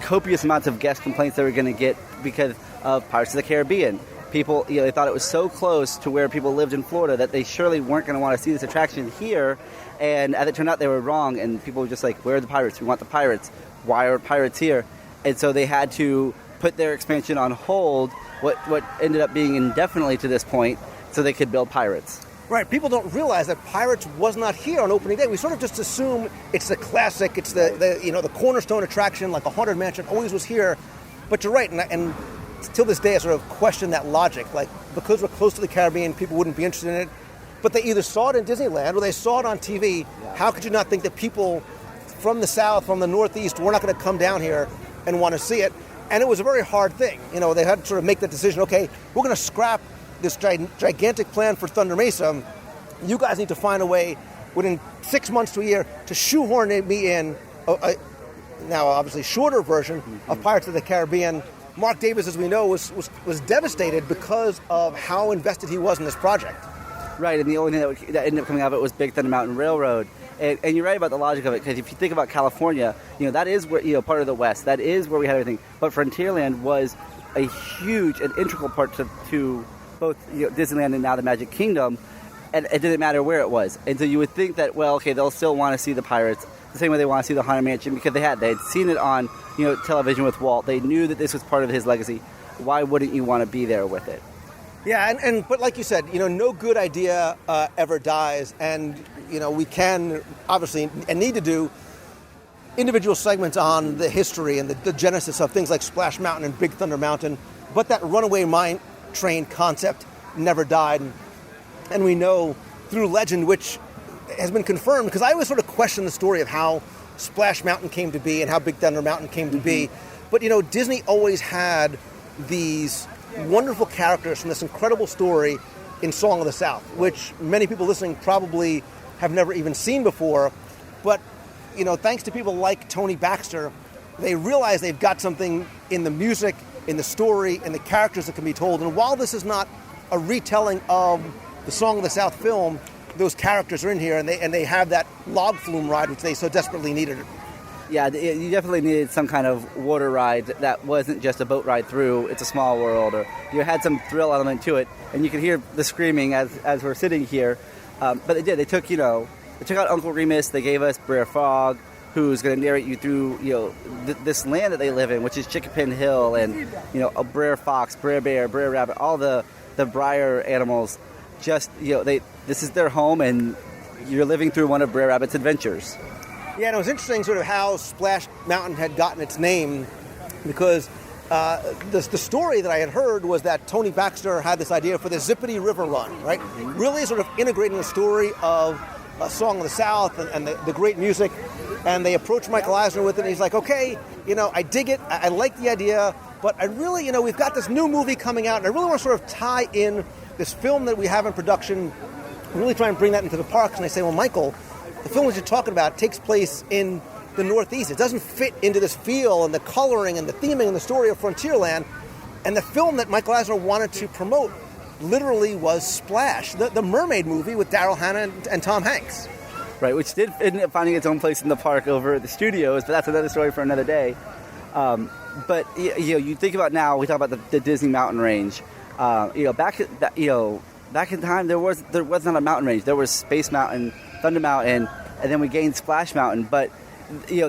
copious amounts of guest complaints they were going to get because of Pirates of the Caribbean. People, they thought it was so close to where people lived in Florida that they surely weren't going to want to see this attraction here. And as it turned out, they were wrong. And people were just like, "Where are the pirates? We want the pirates. Why are pirates here?" And so they had to put their expansion on hold, what ended up being indefinitely to this point, so they could build Pirates. Right. People don't realize that Pirates was not here on opening day. We sort of just assume it's the classic, it's the cornerstone attraction, like a Haunted Mansion always was here. But you're right, and till this day I sort of question that logic. Like, because we're close to the Caribbean, people wouldn't be interested in it. But they either saw it in Disneyland or they saw it on TV. Yeah. How could you not think that people from the South, from the Northeast, were not going to come down here and want to see it? And it was a very hard thing. They had to sort of make that decision. Okay, we're going to scrap this gigantic plan for Thunder Mesa. You guys need to find a way within 6 months to a year to shoehorn me in a now obviously shorter version of Pirates of the Caribbean. Mark Davis, as we know, was devastated because of how invested he was in this project. Right, and the only thing that ended up coming out of it was Big Thunder Mountain Railroad. And you're right about the logic of it, because if you think about California, that is where, part of the West, that is where we had everything. But Frontierland was a huge and integral part to both Disneyland and now the Magic Kingdom, and it didn't matter where it was. And so you would think that, well, okay, they'll still want to see the Pirates the same way they want to see the Haunted Mansion, because they had seen it on television with Walt. They knew that this was part of his legacy. Why wouldn't you want to be there with it? Yeah, but like you said, no good idea ever dies, and we can obviously and need to do individual segments on the history and the genesis of things like Splash Mountain and Big Thunder Mountain, but that runaway mine train concept never died, and we know through legend, which has been confirmed, because I always sort of question the story of how Splash Mountain came to be and how Big Thunder Mountain came to be, but Disney always had these wonderful characters from this incredible story in Song of the South, which many people listening probably have never even seen before. But, thanks to people like Tony Baxter, they realize they've got something in the music, in the story, in the characters that can be told. And while this is not a retelling of the Song of the South film, those characters are in here, and they have that log flume ride, which they so desperately needed. Yeah, you definitely needed some kind of water ride that wasn't just a boat ride through It's a Small World, or you had some thrill element to it, and you could hear the screaming as we're sitting here. But they did. They took out Uncle Remus. They gave us Brer Frog, who's going to narrate you through this land that they live in, which is Chickapin Hill, and a Brer Fox, Brer Bear, Brer Rabbit, all the Briar animals. Just this is their home, and you're living through one of Brer Rabbit's adventures. Yeah, and it was interesting sort of how Splash Mountain had gotten its name, because the story that I had heard was that Tony Baxter had this idea for the Zippity River Run, right? Really sort of integrating the story of a Song of the South and the great music. And they approached Michael Eisner with it, and he's like, okay, I dig it, I like the idea, but I really, we've got this new movie coming out, and I really want to sort of tie in this film that we have in production, and really try and bring that into the parks. And I say, well, Michael, the film that you're talking about takes place in the Northeast. It doesn't fit into this feel and the coloring and the theming and the story of Frontierland. And the film that Michael Eisner wanted to promote literally was Splash, the mermaid movie with Daryl Hannah and Tom Hanks. Right, which did end up finding its own place in the park over at the studios, but that's another story for another day. But you think about now, we talk about the Disney Mountain Range. Back in time, there was not a mountain range. There was Space Mountain, Thunder Mountain, and then we gained Splash Mountain. But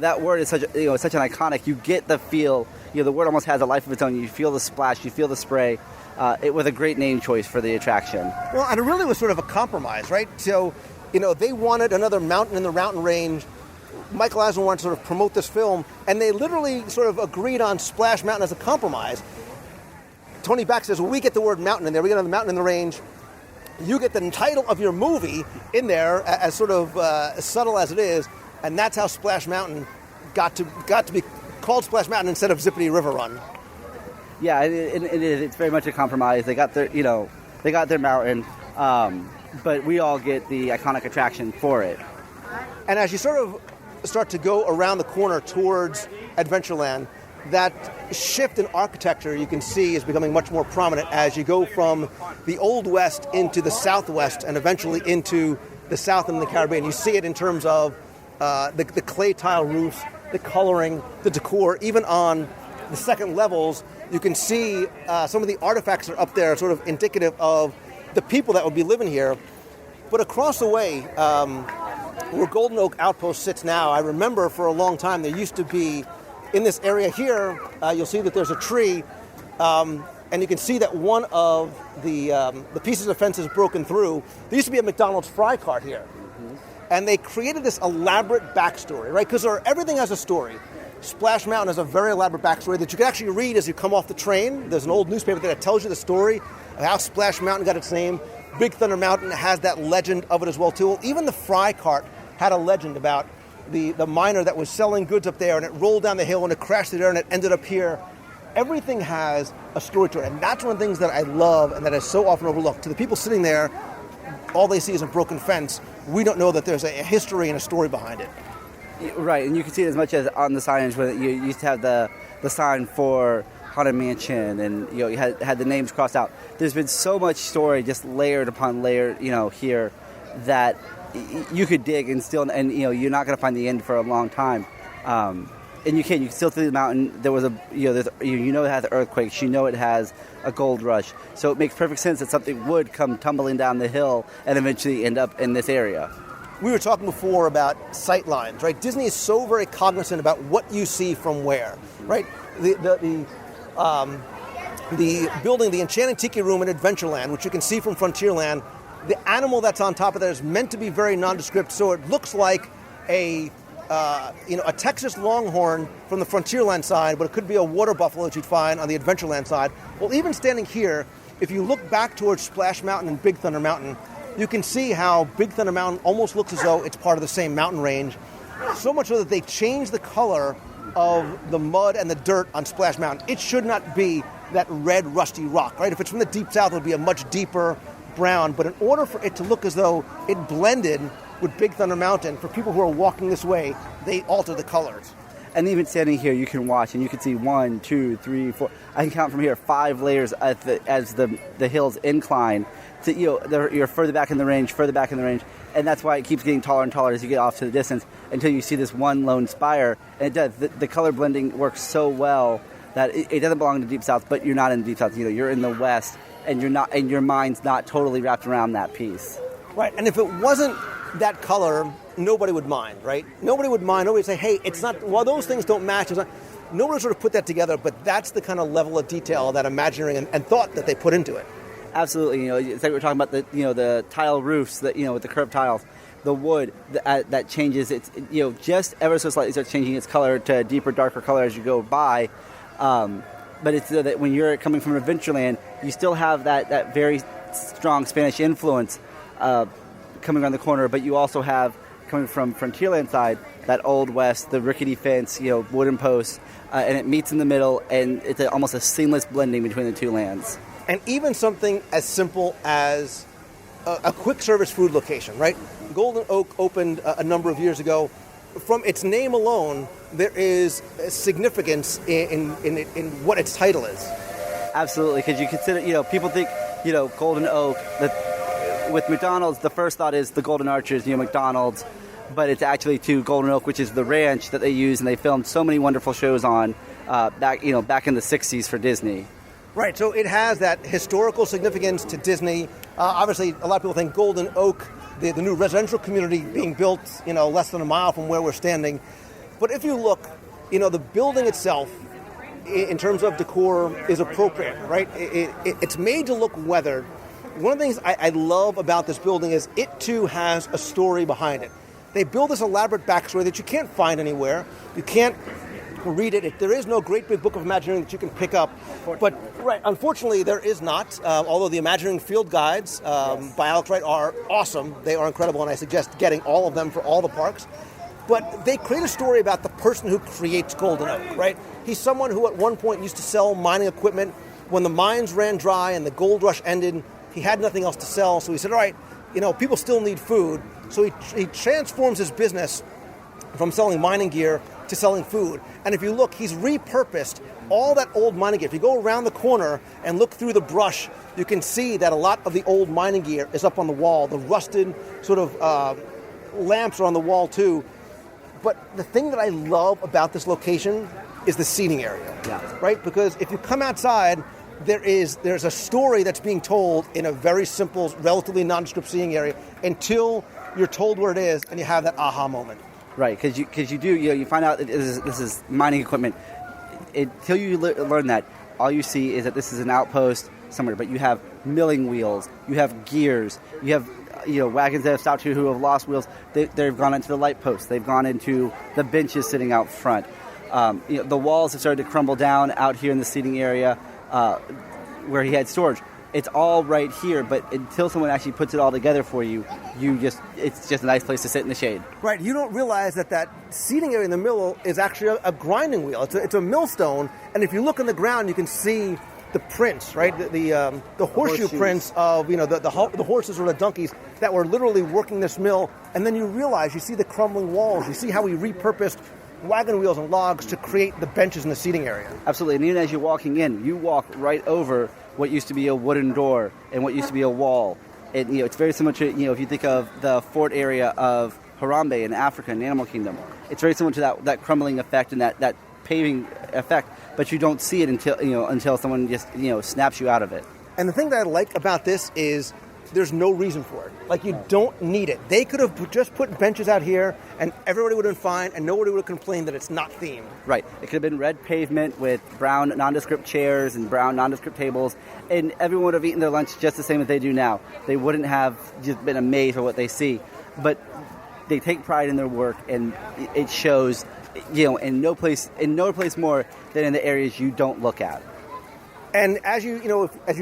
that word is such an iconic. You get the feel. The word almost has a life of its own. You feel the splash. You feel the spray. It was a great name choice for the attraction. Well, and it really was sort of a compromise, right? So, they wanted another mountain in the mountain range. Michael Eisner wanted to sort of promote this film, and they literally sort of agreed on Splash Mountain as a compromise. Tony Back says, well, we get the word mountain in there. We get on the mountain in the range. You get the title of your movie in there, as sort of as subtle as it is, and that's how Splash Mountain got to be called Splash Mountain instead of Zippity River Run. Yeah, it's very much a compromise. They got their mountain, but we all get the iconic attraction for it. And as you sort of start to go around the corner towards Adventureland, that shift in architecture you can see is becoming much more prominent as you go from the Old West into the Southwest and eventually into the South and the Caribbean. You see it in terms of the clay tile roofs, the coloring, the decor. Even on the second levels, you can see some of the artifacts that are up there sort of indicative of the people that would be living here. But across the way, where Golden Oak Outpost sits now, I remember for a long time there used to be, in this area here, you'll see that there's a tree, and you can see that one of the pieces of fence is broken through. There used to be a McDonald's fry cart here. Mm-hmm. And they created this elaborate backstory, right? Because everything has a story. Splash Mountain has a very elaborate backstory that you can actually read as you come off the train. There's an old newspaper that tells you the story of how Splash Mountain got its name. Big Thunder Mountain has that legend of it as well, too. Even the fry cart had a legend about the miner that was selling goods up there, and it rolled down the hill and it crashed through there and it ended up here. Everything has a story to it, and that's one of the things that I love and that is so often overlooked. To the people sitting there, all they see is a broken fence. We don't know that there's a history and a story behind it. Right, and you can see it as much as on the signage when you used to have the sign for Haunted Mansion, and you had the names crossed out. There's been so much story just layered upon layer, here, that you could dig and still, and you're not going to find the end for a long time. And you can still through the mountain. There was it has earthquakes. It has a gold rush. So it makes perfect sense that something would come tumbling down the hill and eventually end up in this area. We were talking before about sight lines, right? Disney is so very cognizant about what you see from where, right? The building, the Enchanted Tiki Room in Adventureland, which you can see from Frontierland, the animal that's on top of that is meant to be very nondescript, so it looks like a Texas Longhorn from the Frontierland side, but it could be a water buffalo that you'd find on the Adventureland side. Well, even standing here, if you look back towards Splash Mountain and Big Thunder Mountain, you can see how Big Thunder Mountain almost looks as though it's part of the same mountain range. So much so that they changed the color of the mud and the dirt on Splash Mountain. It should not be that red, rusty rock, right? If it's from the deep south, it would be a much deeper brown. But in order for it to look as though it blended with Big Thunder Mountain, for people who are walking this way, they alter the colors. And even standing here, you can watch, and you can see 1, 2, 3, 4. I can count from here 5 layers as the hills incline. So, you're further back in the range, and that's why it keeps getting taller and taller as you get off to the distance until you see this one lone spire. And it does. The color blending works so well that it doesn't belong to Deep South, but you're not in the Deep South. You're in the West, and your mind's not totally wrapped around that piece. Right, and if it wasn't that color, nobody would mind, right? Nobody would mind. Nobody would say, hey, it's not, well, those things don't match. Nobody would sort of put that together, but that's the kind of level of detail, that imagineering and thought that they put into it. Absolutely. It's like we were talking about the tile roofs, with the curved tiles, the wood that changes. It's just ever so slightly starts changing its color to a deeper, darker color as you go by. But it's that when you're coming from Adventureland, you still have that very strong Spanish influence coming around the corner, but you also have, coming from Frontierland side, that Old West, the rickety fence, wooden posts, and it meets in the middle, and it's almost a seamless blending between the two lands. And even something as simple as a quick service food location, right? Golden Oak opened a number of years ago. From its name alone, there is significance in what its title is. Absolutely, because you consider, people think, Golden Oak, with McDonald's, the first thought is the Golden Arches, McDonald's, but it's actually to Golden Oak, which is the ranch that they use, and they filmed so many wonderful shows on back in the 60s for Disney. Right, so it has that historical significance to Disney. Obviously, a lot of people think Golden Oak, the new residential community being built, less than a mile from where we're standing. But if you look, the building itself, in terms of decor, is appropriate, right? It's made to look weathered. One of the things I love about this building is it, too, has a story behind it. They build this elaborate backstory that you can't find anywhere. You can't read it. There is no great big book of Imagineering that you can pick up. But, unfortunately, there is not. Although the Imagineering field guides by Alex Wright are awesome. They are incredible, and I suggest getting all of them for all the parks. But they create a story about the person who creates Golden Oak, right? He's someone who at one point used to sell mining equipment. When the mines ran dry and the gold rush ended, he had nothing else to sell. So he said, all right, people still need food. So he transforms his business from selling mining gear to selling food. And if you look, he's repurposed all that old mining gear. If you go around the corner and look through the brush, you can see that a lot of the old mining gear is up on the wall. The rusted sort of lamps are on the wall too. But the thing that I love about this location is the seating area, right? Because if you come outside, there's a story that's being told in a very simple, relatively nondescript seating area until you're told where it is and you have that aha moment. Right, because you find out that this is mining equipment. Until you learn that, all you see is that this is an outpost somewhere. But you have milling wheels, you have gears, you have wagons that have stopped here who have lost wheels. They've gone into the light posts. They've gone into the benches sitting out front. The walls have started to crumble down out here in the seating area where he had storage. It's all right here, but until someone actually puts it all together for you, it's just a nice place to sit in the shade. Right. You don't realize that seating area in the middle is actually a grinding wheel. It's a millstone, and if you look on the ground, you can see the prints, right? The horseshoe prints of the horses or the donkeys that were literally working this mill, and then you realize, you see the crumbling walls, you see how he repurposed wagon wheels and logs to create the benches in the seating area. Absolutely, and even as you're walking in, you walk right over what used to be a wooden door and what used to be a wall. It's very similar to, if you think of the fort area of Harambe in Africa, in the Animal Kingdom. It's very similar to that crumbling effect and that paving effect, but you don't see it until someone just, snaps you out of it. And the thing that I like about this is there's no reason for it. Like, you don't need it. They could have just put benches out here and everybody would have been fine and nobody would have complained that it's not themed. Right. It could have been red pavement with brown nondescript chairs and brown nondescript tables, and everyone would have eaten their lunch just the same as they do now. They wouldn't have just been amazed at what they see. But they take pride in their work, and it shows, in no place more than in the areas you don't look at. And as you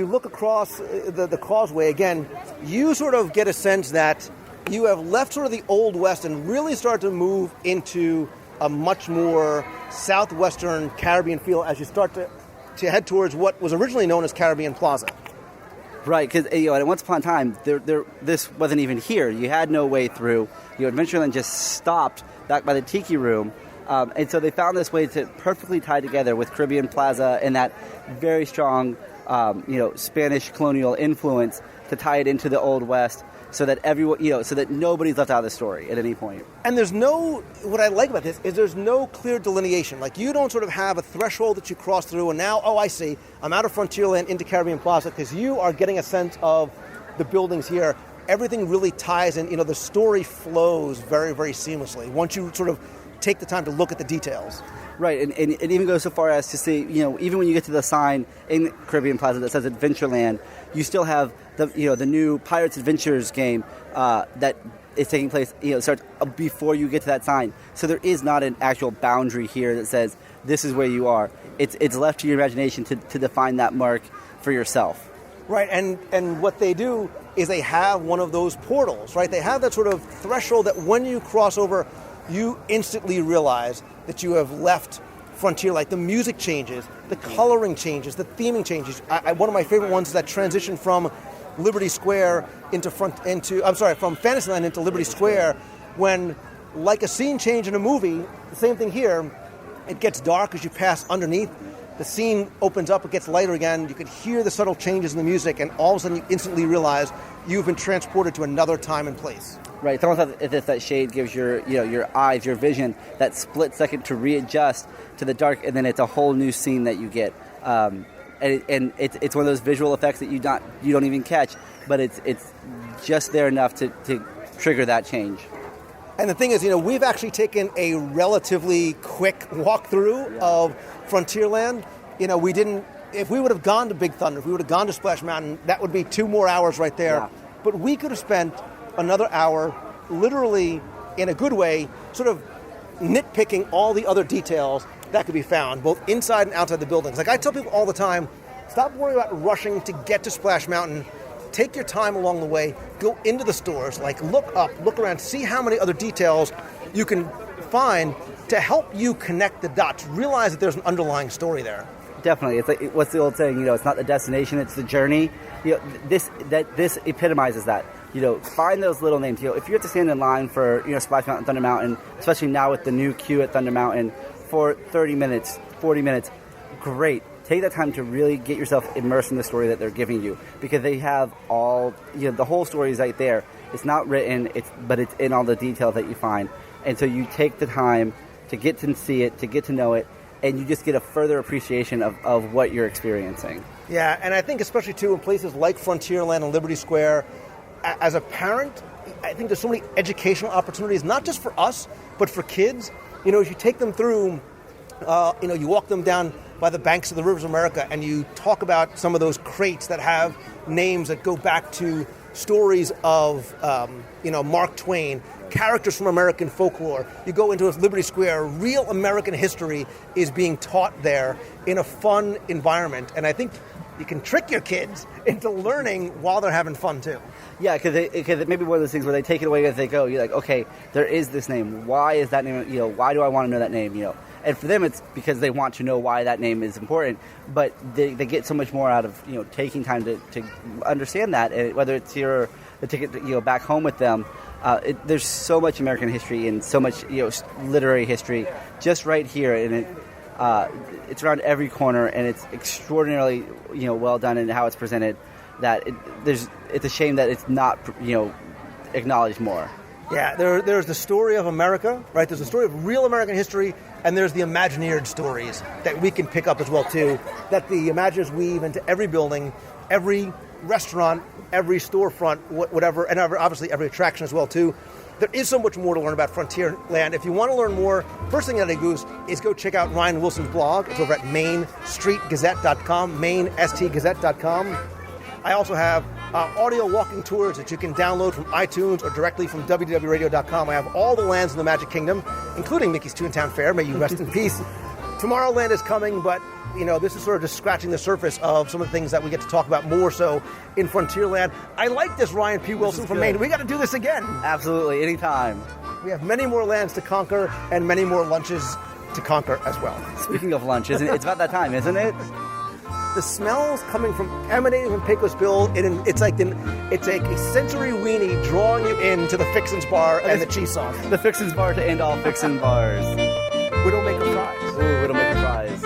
look across the causeway, again, you sort of get a sense that you have left sort of the Old West and really start to move into a much more southwestern Caribbean feel as you start to head towards what was originally known as Caribbean Plaza. Right, because at once upon a time, this wasn't even here. You had no way through. Adventureland just stopped back by the Tiki Room. And so they found this way to perfectly tie together with Caribbean Plaza and that very strong, Spanish colonial influence to tie it into the Old West, so that everyone, so that nobody's left out of the story at any point. And what I like about this is there's no clear delineation. Like, you don't sort of have a threshold that you cross through and now, I see, I'm out of Frontierland into Caribbean Plaza, because you are getting a sense of the buildings here. Everything really ties in, the story flows very, very seamlessly once you sort of take the time to look at the details. Right, and it even goes so far as to say, even when you get to the sign in Caribbean Plaza that says Adventureland, you still have the new Pirates Adventures game that is taking place, starts before you get to that sign. So there is not an actual boundary here that says this is where you are. It's left to your imagination to define that mark for yourself. Right, and what they do is they have one of those portals, right? They have that sort of threshold that when you cross over, you instantly realize that you have left Frontier. Like, the music changes, the coloring changes, the theming changes. One of my favorite ones is that transition from Liberty Square from Fantasyland into Liberty Square, when, like a scene change in a movie, the same thing here, it gets dark as you pass underneath. The scene opens up, it gets lighter again. You can hear the subtle changes in the music, and all of a sudden you instantly realize you've been transported to another time and place. Right, it's almost as if that shade gives your eyes, your vision, that split second to readjust to the dark, and then it's a whole new scene that you get. And it's one of those visual effects that you don't even catch, but it's just there enough to trigger that change. And the thing is, we've actually taken a relatively quick walkthrough of Frontierland. If we would have gone to Big Thunder, if we would have gone to Splash Mountain, that would be 2 more hours right there. Yeah. But we could have spent another hour, literally, in a good way, sort of nitpicking all the other details that could be found, both inside and outside the buildings. Like I tell people all the time, stop worrying about rushing to get to Splash Mountain. Take your time along the way. Go into the stores. Look up, look around, see how many other details you can find to help you connect the dots. Realize that there's an underlying story there. Definitely. It's like, what's the old saying? It's not the destination, it's the journey. This epitomizes that. Find those little names. If you have to stand in line for Splash Mountain, Thunder Mountain, especially now with the new queue at Thunder Mountain for 30 minutes, 40 minutes, great. Take that time to really get yourself immersed in the story that they're giving you, because they have all, the whole story is right there. It's not written, but it's in all the details that you find. And so you take the time to get to see it, to get to know it, and you just get a further appreciation of what you're experiencing. Yeah, and I think especially, too, in places like Frontierland and Liberty Square, as a parent, I think there's so many educational opportunities, not just for us, but for kids. As you take them through, you walk them down by the banks of the rivers of America, and you talk about some of those crates that have names that go back to stories of, Mark Twain, characters from American folklore. You go into Liberty Square, real American history is being taught there in a fun environment. And I think you can trick your kids into learning while they're having fun, too. Yeah, because it may be one of those things where they take it away as they go. You're like, okay, there is this name. Why is that name? Why do I want to know that name? And for them, it's because they want to know why that name is important. But they get so much more out of taking time to understand that. And whether it's here or the ticket back home with them, there's so much American history and so much literary history just right here, and it's around every corner, and it's extraordinarily well done in how it's presented. That it's a shame that it's not acknowledged more. Yeah, there's the story of America, right? There's the story of real American history, and there's the Imagineered stories that we can pick up as well, too, that the Imagineers weave into every building, every restaurant, every storefront, whatever, and obviously every attraction as well, too. There is so much more to learn about Frontierland. If you want to learn more, first thing that I do is go check out Ryan Wilson's blog. It's over at mainstreetgazette.com, mainstgazette.com. I also have audio walking tours that you can download from iTunes or directly from WDWRadio.com. I have all the lands in the Magic Kingdom, including Mickey's Toontown Fair. May you rest in peace. Tomorrowland is coming, but this is sort of just scratching the surface of some of the things that we get to talk about more so in Frontierland. I like this, Ryan P. Wilson from Maine. We got to do this again. Absolutely, anytime. We have many more lands to conquer and many more lunches to conquer as well. Speaking of lunch, it's about that time, isn't it? The smells emanating from Pecos Bill, it's like a sensory weenie drawing you into the Fixin's Bar and the cheese sauce. The Fixin's Bar to end all Fixin' bars. Widowmaker fries. Ooh, Widowmaker fries.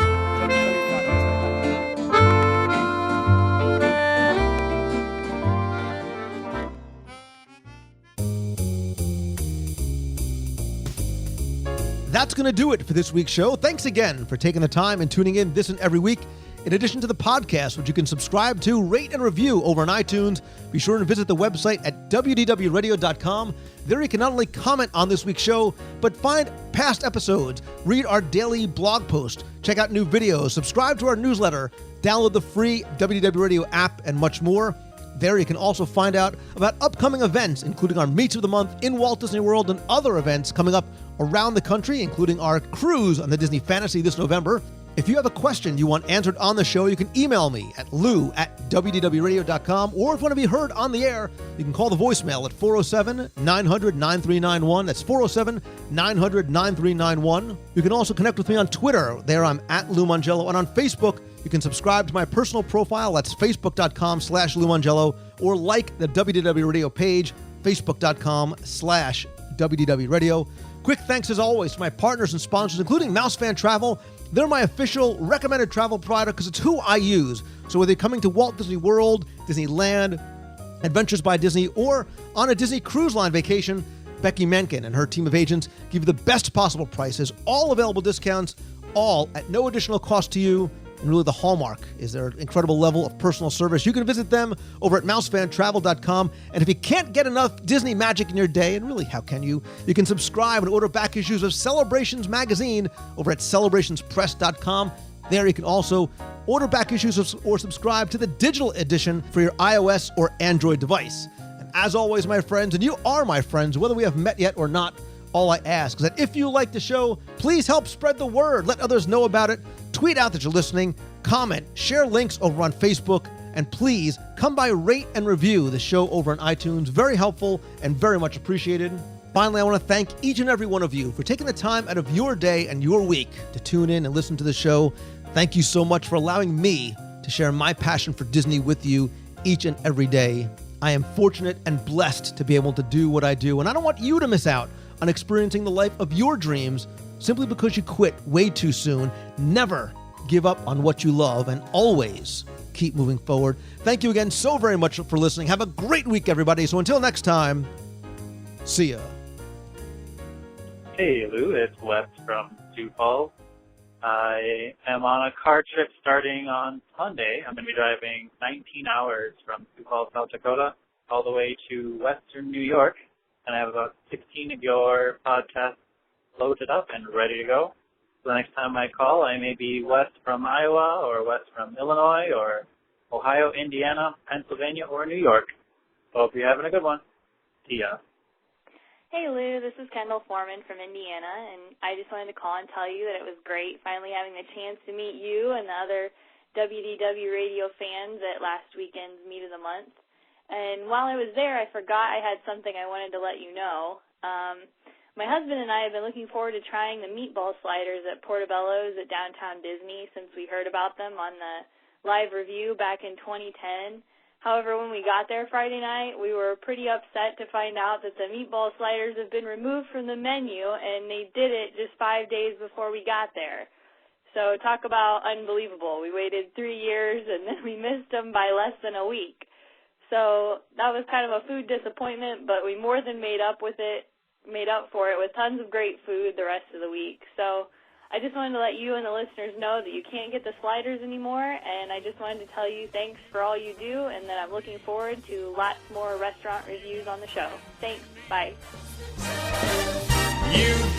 That's going to do it for this week's show. Thanks again for taking the time and tuning in this and every week. In addition to the podcast, which you can subscribe to, rate, and review over on iTunes, be sure to visit the website at WDWRadio.com. There you can not only comment on this week's show, but find past episodes, read our daily blog post, check out new videos, subscribe to our newsletter, download the free WDW Radio app, and much more. There you can also find out about upcoming events, including our Meets of the Month in Walt Disney World and other events coming up around the country, including our cruise on the Disney Fantasy this November. If you have a question you want answered on the show, you can email me at lou@wdwradio.com, or if you want to be heard on the air, you can call the voicemail at 407-900-9391. That's 407-900-9391. You can also connect with me on Twitter. There I'm at Lou Mongello. And on Facebook, you can subscribe to my personal profile. That's facebook.com/Lou Mongello, or like the WDW Radio page, facebook.com/WDW Radio. Quick thanks, as always, to my partners and sponsors, including Mouse Fan Travel. They're my official recommended travel provider because it's who I use. So whether you're coming to Walt Disney World, Disneyland, Adventures by Disney, or on a Disney Cruise Line vacation, Becky Menken and her team of agents give you the best possible prices, all available discounts, all at no additional cost to you. And really the hallmark is their incredible level of personal service. You can visit them over at mousefantravel.com. And if you can't get enough Disney magic in your day, and really, how can you? You can subscribe and order back issues of Celebrations magazine over at celebrationspress.com. There you can also order back issues or subscribe to the digital edition for your iOS or Android device. And as always, my friends, and you are my friends, whether we have met yet or not, all I ask is that if you like the show, please help spread the word. Let others know about it. Tweet out that you're listening. Comment. Share links over on Facebook. And please come by, rate and review the show over on iTunes. Very helpful and very much appreciated. Finally, I want to thank each and every one of you for taking the time out of your day and your week to tune in and listen to the show. Thank you so much for allowing me to share my passion for Disney with you each and every day. I am fortunate and blessed to be able to do what I do, and I don't want you to miss out on experiencing the life of your dreams simply because you quit way too soon. Never give up on what you love and always keep moving forward. Thank you again so very much for listening. Have a great week, everybody. So until next time, see ya. Hey, Lou, it's Wes from Sioux Falls. I am on a car trip starting on Sunday. I'm going to be driving 19 hours from Sioux Falls, South Dakota, all the way to Western New York. And I have about 16 of your podcasts loaded up and ready to go. So the next time I call, I may be west from Iowa or west from Illinois or Ohio, Indiana, Pennsylvania, or New York. Hope you're having a good one. See ya. Hey, Lou, this is Kendall Foreman from Indiana, and I just wanted to call and tell you that it was great finally having the chance to meet you and the other WDW radio fans at last weekend's Meet of the Month. And while I was there, I forgot I had something I wanted to let you know. My husband and I have been looking forward to trying the meatball sliders at Portobello's at Downtown Disney since we heard about them on the live review back in 2010. However, when we got there Friday night, we were pretty upset to find out that the meatball sliders have been removed from the menu, and they did it just 5 days before we got there. So talk about unbelievable. We waited 3 years, and then we missed them by less than a week. So that was kind of a food disappointment, but we more than made up for it with tons of great food the rest of the week. So I just wanted to let you and the listeners know that you can't get the sliders anymore, and I just wanted to tell you thanks for all you do, and that I'm looking forward to lots more restaurant reviews on the show. Thanks. Bye. You've